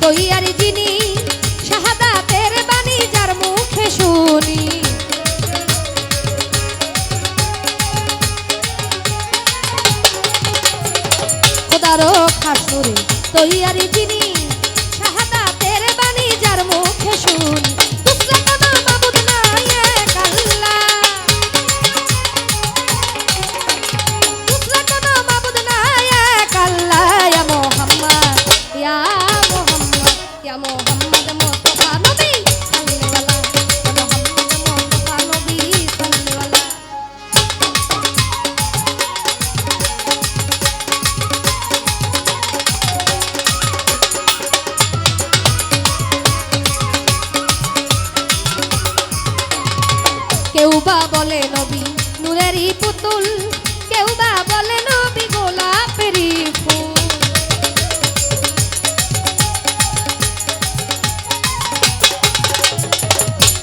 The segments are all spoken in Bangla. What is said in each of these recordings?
তৈয়ারি যিনি শাহাদাতের বাণী যার মুখে শুনি খোদারও খাস নূরে তৈয়ারি যিনি শাহাদাতের বাণী যার মুখে শুনি কেউ বা বলে নবী নূরেরই পুতুল কেউ বা বলে নবী গোলাপেরই ফুল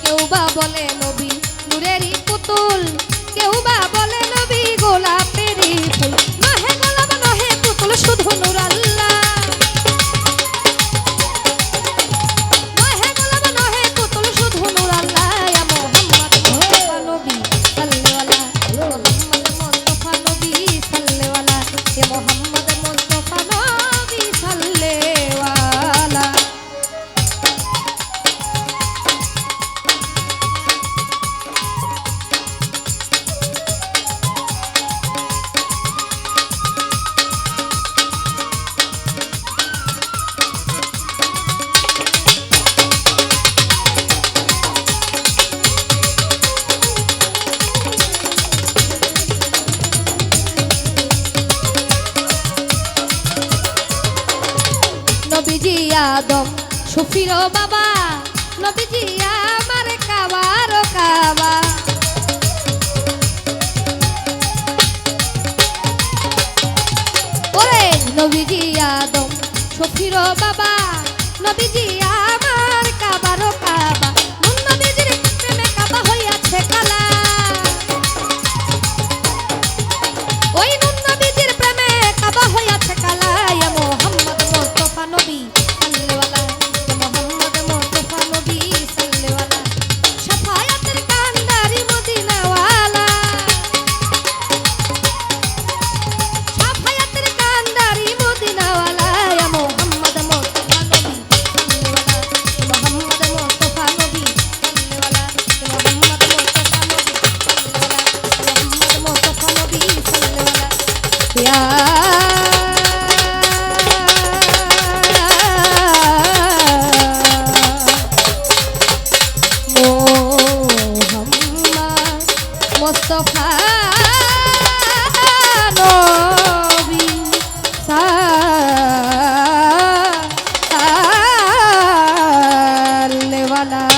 কেউ বা বলে নবী নূরেরই পুতুল কেউ বা বলে নবী গোলাপেরই ফুল নহে গোলাপ নহে পুতুল শুধু নূর আল্লাহ নবীজি আদম শফির বাবা নবীজি আমার কাবার কাবা ওরে নবীজি আদম শফির বাবা নবীজি আমার কাবার কাবা নুন নবীজির প্রেমে কাবা হইয়াছে কালা ওই নুন নবীজির প্রেমে কাবা হইয়াছে কালা ইয়া মুহাম্মদ মুস্তাফা নবী সাল্লাল্লাহু আলাইহি মুহাম্মদ মুস্তাফা নবী সাল্লাল্লাহু আলাইহি শাফায়াতের কান্ডারি মদিনাওয়ালা শাফায়াতের কান্ডারি মদিনাওয়ালা ইয়া মুহাম্মদ মুস্তাফা নবী সাল্লাল্লাহু আলাইহি মুহাম্মদ মুস্তাফা নবী সাল্লাল্লাহু আলাইহি মুহাম্মদ মুস্তাফা নবী সাল্লাল্লাহু আলাইহি ইয়া মুস্তাফা নবী সাল্লাল্লাহু আলাইহি